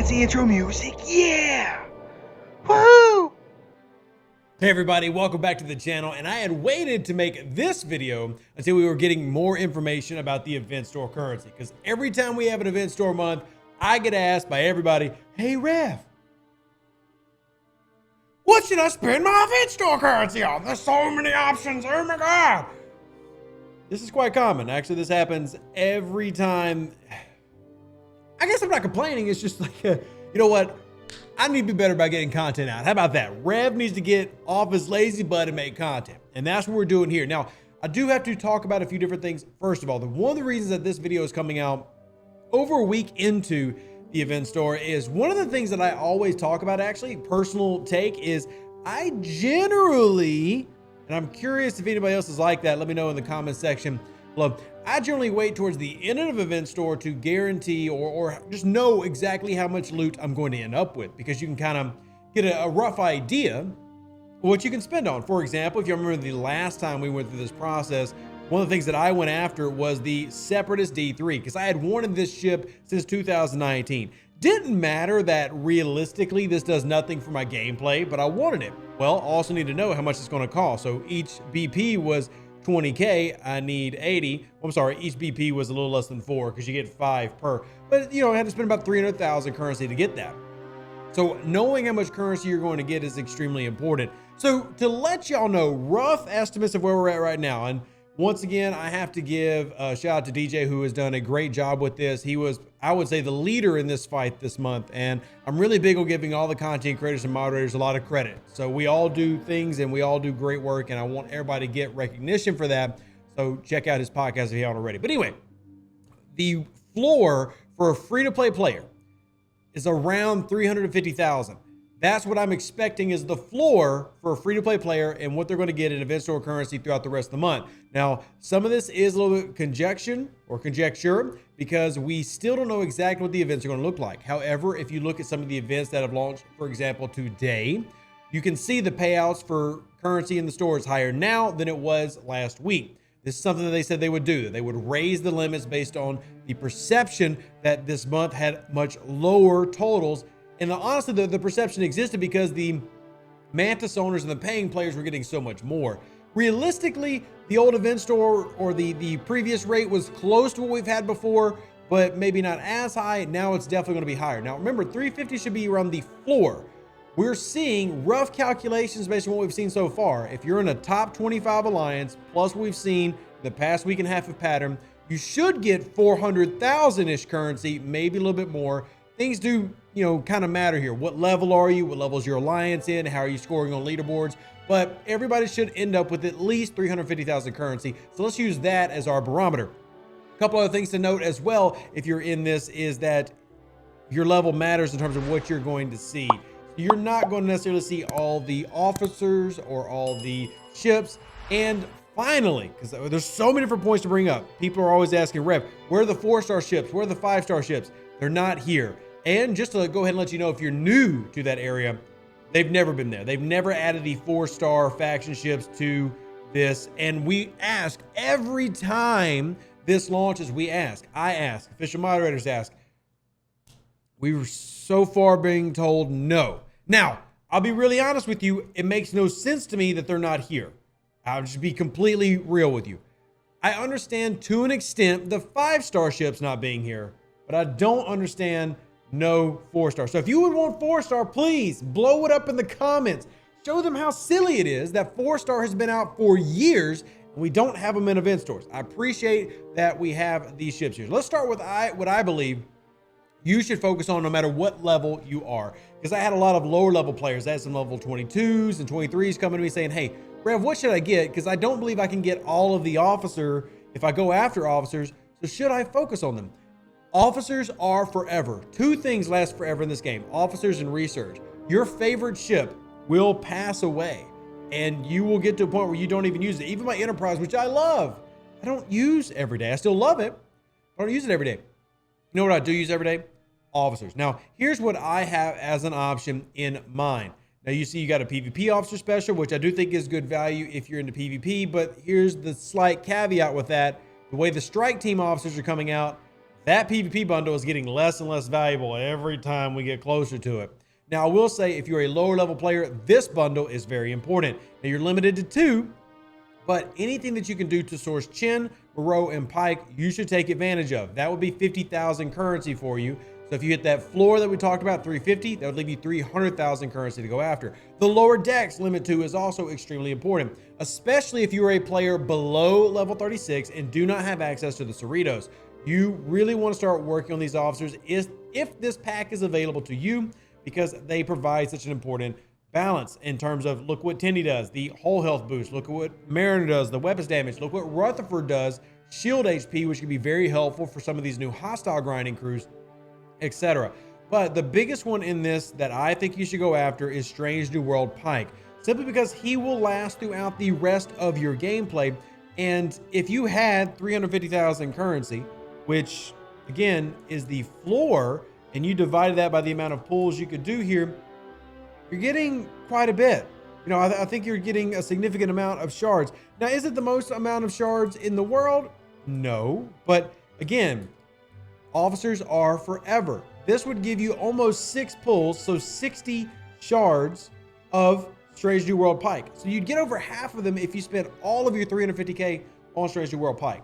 fancy intro music. Yeah! Woohoo! Hey everybody, welcome back to the channel. And I had waited to make this video until we were getting more information about the event store currency, because every time we have an event store month, I get asked by everybody, hey Rev, what should I spend my event store currency on? There's so many options, oh my God. This is quite common. Actually, this happens every time. I guess I'm not complaining. It's just like, you know what? I need to be better about getting content out. How about that? Rev needs to get off his lazy butt and make content. And that's what we're doing here. Now, I do have to talk about a few different things. First of all, one of the reasons that this video is coming out over a week into the event store is one of the things that I always talk about, actually, personal take, is I generally, and I'm curious if anybody else is like that, let me know in the comment section below. I generally wait towards the end of an event store to guarantee or just know exactly how much loot I'm going to end up with, because you can kind of get a rough idea of what you can spend on. For example, if you remember the last time we went through this process, one of the things that I went after was the Separatist D3, because I had wanted this ship since 2019. Didn't matter that realistically this does nothing for my gameplay, but I wanted it. Well, I also need to know how much it's going to cost. So each BP was 20K, I need 80. I'm sorry, each BP was a little less than 4 because you get 5 per. But you know, I had to spend about 300,000 currency to get that. So knowing how much currency you're going to get is extremely important. So to let y'all know rough estimates of where we're at right now, and once again, I have to give a shout out to DJ, who has done a great job with this. He was, I would say, the leader in this fight this month. And I'm really big on giving all the content creators and moderators a lot of credit. So we all do things and we all do great work, and I want everybody to get recognition for that. So check out his podcast if you haven't already. But anyway, the floor for a free-to-play player is around 350,000. That's what I'm expecting is the floor for a free-to-play player and what they're going to get in event store currency throughout the rest of the month. Now, some of this is a little bit conjecture because we still don't know exactly what the events are going to look like. However, if you look at some of the events that have launched, for example, today, you can see the payouts for currency in the store is higher now than it was last week. This is something that they said they would do, that they would raise the limits based on the perception that this month had much lower totals. And honestly, the perception existed because the Mantis owners and the paying players were getting so much more. Realistically, the old event store or the previous rate was close to what we've had before, but maybe not as high. Now it's definitely going to be higher. Now remember, 350 should be around the floor. We're seeing rough calculations based on what we've seen so far. If you're in a top 25 alliance, plus what we've seen in the past week and a half of pattern, you should get 400,000-ish currency, maybe a little bit more. Things do, you know, kind of matter here. What level are you? What level is your alliance in? How are you scoring on leaderboards? But everybody should end up with at least 350,000 currency. So let's use that as our barometer. A couple other things to note as well, if you're in this, is that your level matters in terms of what you're going to see. You're not going to necessarily see all the officers or all the ships. And finally, because there's so many different points to bring up, people are always asking, Rev, where are the 4-star ships? Where are the 5-star ships? They're not here. And just to go ahead and let you know, if you're new to that area, they've never been there. They've never added the 4-star faction ships to this. And we ask every time this launches, I ask, official moderators ask. We were so far being told no. Now, I'll be really honest with you. It makes no sense to me that they're not here. I'll just be completely real with you. I understand to an extent the 5-star ships not being here, but I don't understand no 4-star. So if you would want 4-star, please blow it up in the comments. Show them how silly it is that 4-star has been out for years and we don't have them in event stores. I appreciate that we have these ships here. Let's start with what I believe you should focus on no matter what level you are. Because I had a lot of lower level players. I had some level 22s and 23s coming to me saying, hey, Rev, what should I get? Because I don't believe I can get all of the officer if I go after officers. So should I focus on them? Officers are forever. 2 things last forever in this game: officers and research. Your favorite ship will pass away and you will get to a point where you don't even use it. Even my Enterprise, which I love, I don't use every day. I still love it. I don't use it every day. You know what I do use every day? Officers. Now, here's what I have as an option in mind. Now, you see you got a PvP officer special, which I do think is good value if you're into PvP, but here's the slight caveat with that. The way the strike team officers are coming out, that PvP bundle is getting less and less valuable every time we get closer to it. Now, I will say, if you're a lower level player, this bundle is very important. Now, you're limited to 2, but anything that you can do to source Chin, Moreau, and Pike, you should take advantage of. That would be 50,000 currency for you. So if you hit that floor that we talked about, 350, that would leave you 300,000 currency to go after. The lower decks limit 2 is also extremely important, especially if you are a player below level 36 and do not have access to the Cerritos. You really want to start working on these officers if this pack is available to you, because they provide such an important balance in terms of, look what Tindy does, the whole health boost, look at what Mariner does, the weapons damage, look what Rutherford does, shield HP, which can be very helpful for some of these new hostile grinding crews, etc. But the biggest one in this that I think you should go after is Strange New World Pike, simply because he will last throughout the rest of your gameplay. And if you had 350,000 currency, which again is the floor, and you divided that by the amount of pulls you could do here, you're getting quite a bit. You know, I think you're getting a significant amount of shards. Now, is it the most amount of shards in the world? No, but again, officers are forever. This would give you almost 6 pulls, so 60 shards of Strange New World Pike. So you'd get over half of them if you spent all of your 350k on Strange New World Pike.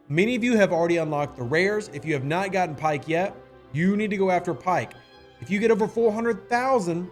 Many of you have already unlocked the rares. If you have not gotten Pike yet, you need to go after Pike. If you get over 400,000,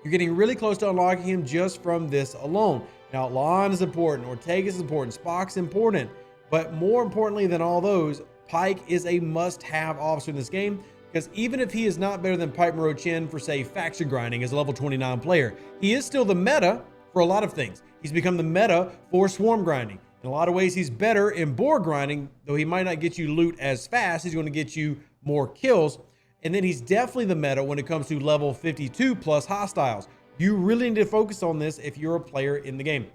you're getting really close to unlocking him just from this alone. Now, Lon is important, Ortega is important, Spock's important, but more importantly than all those, Pike is a must-have officer in this game, because even if he is not better than Pike Moreau Chin for, say, faction grinding as a level 29 player, he is still the meta for a lot of things. He's become the meta for swarm grinding. In a lot of ways, he's better in board grinding, though he might not get you loot as fast. He's going to get you more kills. And then he's definitely the meta when it comes to level 52 plus hostiles. You really need to focus on this if you're a player in the game.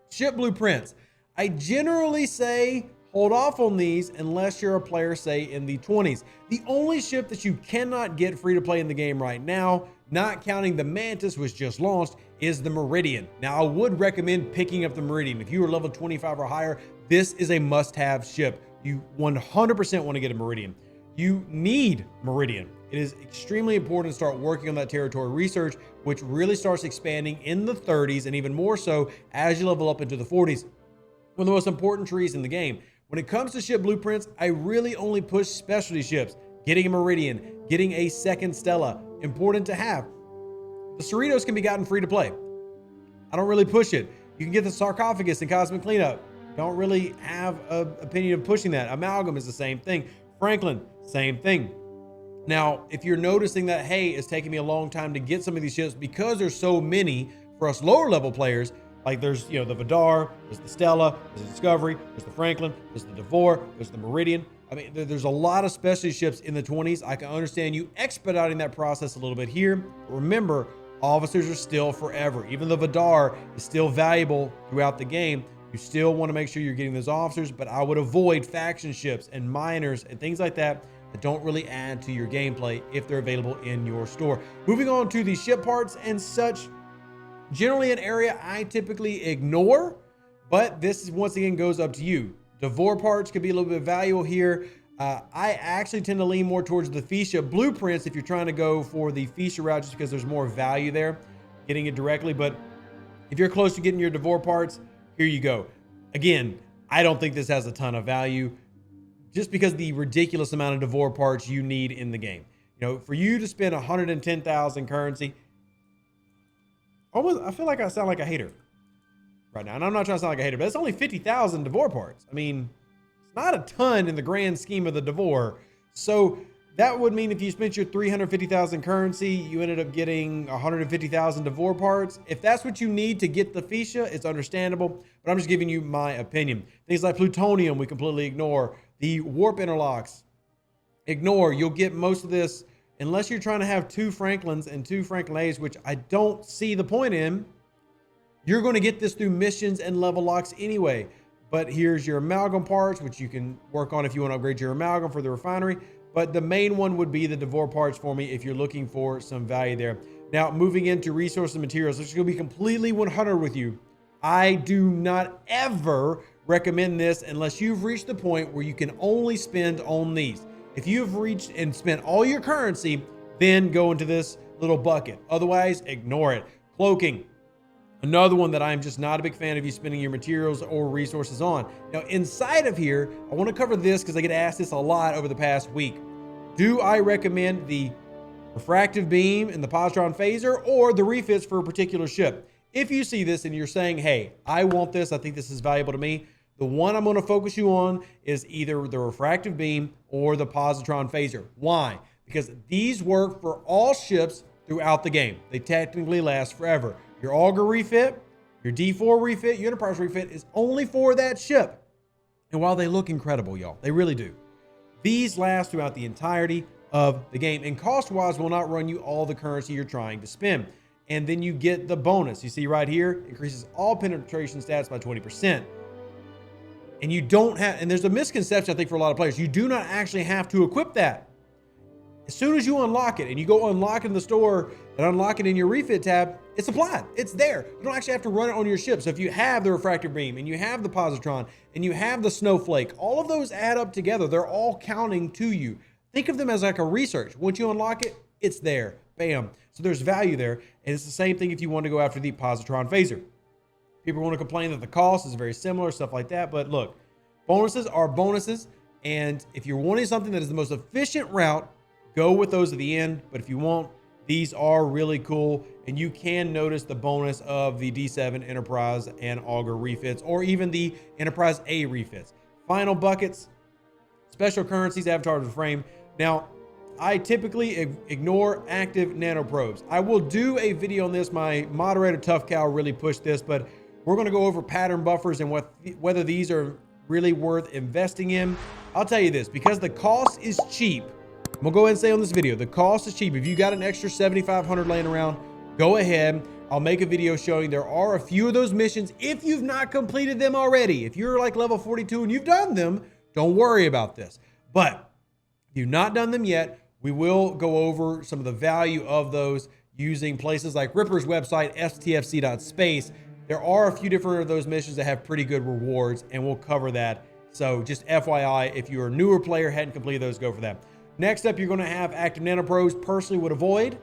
Ship blueprints. I generally say hold off on these unless you're a player, say, in the 20s. The only ship that you cannot get free to play in the game right now, not counting the Mantis, which just launched, is the Meridian. Now, I would recommend picking up the Meridian. If you are level 25 or higher, this is a must-have ship. You 100% want to get a Meridian. You need Meridian. It is extremely important to start working on that territory research, which really starts expanding in the 30s and even more so as you level up into the 40s. One of the most important trees in the game. When it comes to ship blueprints, I really only push specialty ships. Getting a Meridian, getting a second Stella, important to have. The Cerritos can be gotten free to play. I don't really push it. You can get the Sarcophagus and Cosmic Cleanup. Don't really have an opinion of pushing that. Amalgam is the same thing. Franklin, same thing. Now, if you're noticing that, hey, it's taking me a long time to get some of these ships because there's so many for us lower level players, like there's, you know, the Vidar, there's the Stella, there's the Discovery, there's the Franklin, there's the Devore, there's the Meridian. I mean, there's a lot of specialty ships in the 20s. I can understand you expediting that process a little bit here. But remember, officers are still forever. Even the Vidar is still valuable throughout the game. You still want to make sure you're getting those officers, but I would avoid faction ships and miners and things like that that don't really add to your gameplay if they're available in your store. Moving on to the ship parts and such, generally an area I typically ignore, but this is once again goes up to you. Devore parts could be a little bit valuable here. I actually tend to lean more towards the Fisha blueprints if you're trying to go for the Fisha route, just because there's more value there, getting it directly. But if you're close to getting your Devore parts, here you go. Again, I don't think this has a ton of value, just because the ridiculous amount of Devore parts you need in the game. You know, for you to spend 110,000 currency, almost, I feel like I sound like a hater right now, and I'm not trying to sound like a hater, but it's only 50,000 Devore parts. I mean, it's not a ton in the grand scheme of the Devore. So that would mean if you spent your 350,000 currency, you ended up getting 150,000 Devore parts. If that's what you need to get the Fisha, it's understandable, but I'm just giving you my opinion. Things like plutonium, we completely ignore. The warp interlocks, ignore. You'll get most of this unless you're trying to have 2 Franklins and 2 Franklin A's, which I don't see the point in. You're going to get this through missions and level locks anyway. But here's your amalgam parts, which you can work on if you want to upgrade your amalgam for the refinery. But the main one would be the Devore parts for me if you're looking for some value there. Now, moving into resources and materials, which is going to be completely 100 with you. I do not ever recommend this unless you've reached the point where you can only spend on these. If you've reached and spent all your currency, then go into this little bucket. Otherwise, ignore it. Cloaking. Another one that I'm just not a big fan of you spending your materials or resources on. Now, inside of here, I want to cover this because I get asked this a lot over the past week. Do I recommend the refractive beam and the positron phaser or the refits for a particular ship? If you see this and you're saying, hey, I want this, I think this is valuable to me, the one I'm going to focus you on is either the refractive beam or the positron phaser. Why? Because these work for all ships throughout the game. They technically last forever. Your auger refit, your D4 refit, your Enterprise refit is only for that ship. And while they look incredible, y'all, they really do, these last throughout the entirety of the game. And cost-wise will not run you all the currency you're trying to spend. And then you get the bonus. You see right here, increases all penetration stats by 20%. And you don't have, and there's a misconception, I think, for a lot of players. You do not actually have to equip that. As soon as you unlock it and you go unlock it in the store and unlock it in your refit tab, it's applied. It's there. You don't actually have to run it on your ship. So if you have the refractive beam and you have the positron and you have the snowflake, all of those add up together. They're all counting to you. Think of them as like a research. Once you unlock it, it's there. Bam. So there's value there. And it's the same thing if you want to go after the positron phaser. People want to complain that the cost is very similar, stuff like that. But look, bonuses are bonuses. And if you're wanting something that is the most efficient route, go with those at the end. But if you won't, these are really cool. And you can notice the bonus of the D7 Enterprise and Auger refits, or even the Enterprise A refits. Final buckets, special currencies, avatar of the frame. Now, I typically ignore active nanoprobes. I will do a video on this. My moderator, Tough Cow, really pushed this, but we're going to go over pattern buffers and whether these are really worth investing in. I'll tell you this, because the cost is cheap. I'm going to go ahead and say on this video, the cost is cheap. If you got an extra 7,500 laying around, go ahead. I'll make a video showing there are a few of those missions. If you've not completed them already, if you're like level 42 and you've done them, don't worry about this. But if you've not done them yet, we will go over some of the value of those using places like Ripper's website, STFC.space. There are a few different of those missions that have pretty good rewards, and we'll cover that. So just FYI, if you're a newer player, hadn't completed those, go for that. Next up, you're going to have active nanoprobes. Personally would avoid.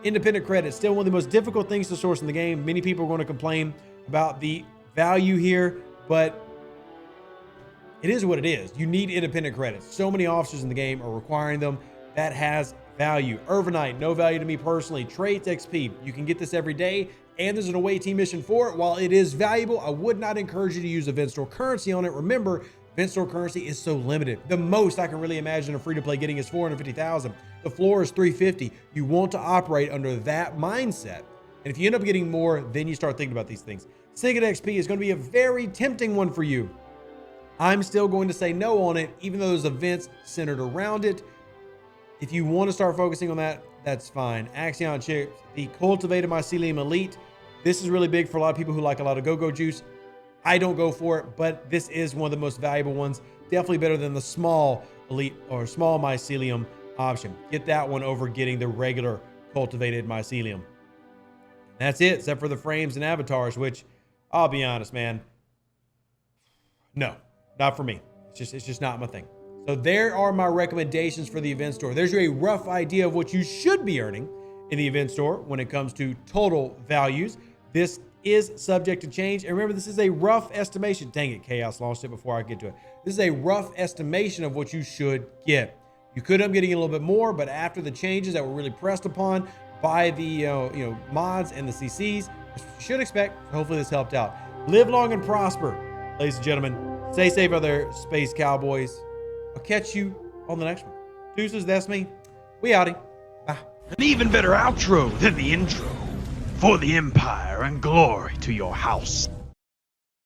Independent credit, still one of the most difficult things to source in the game. Many people are going to complain about the value here, but it is what it is. You need independent credits. So many officers in the game are requiring them. That has value. Urbanite, no value to me personally. Traits XP, you can get this every day, and there's an away team mission for it. While it is valuable, I would not encourage you to use event store currency on it. Remember, event store currency is so limited. The most I can really imagine a free-to-play getting is 450,000. The floor is 350. You want to operate under that mindset. And if you end up getting more, then you start thinking about these things. Signet XP is going to be a very tempting one for you. I'm still going to say no on it, even though there's events centered around it. If you want to start focusing on that, that's fine. Axion chips, the cultivated mycelium elite. This is really big for a lot of people who like a lot of go-go juice. I don't go for it, but this is one of the most valuable ones. Definitely better than the small elite or small mycelium option. Get that one over getting the regular cultivated mycelium. That's it, except for the frames and avatars, which I'll be honest, man. No, not for me. It's just not my thing. So there are my recommendations for the event store. There's a rough idea of what you should be earning in the event store when it comes to total values. This is subject to change. And remember, this is a rough estimation. Dang it, Chaos launched it before I get to it. This is a rough estimation of what you should get. You could end up getting a little bit more, but after the changes that were really pressed upon by the mods and the CCs, you should expect. Hopefully this helped out. Live long and prosper, ladies and gentlemen. Stay safe out there, space cowboys. I'll catch you on the next one. Deuces, that's me. We outie. Bye. An even better outro than the intro. For the Empire and glory to your house.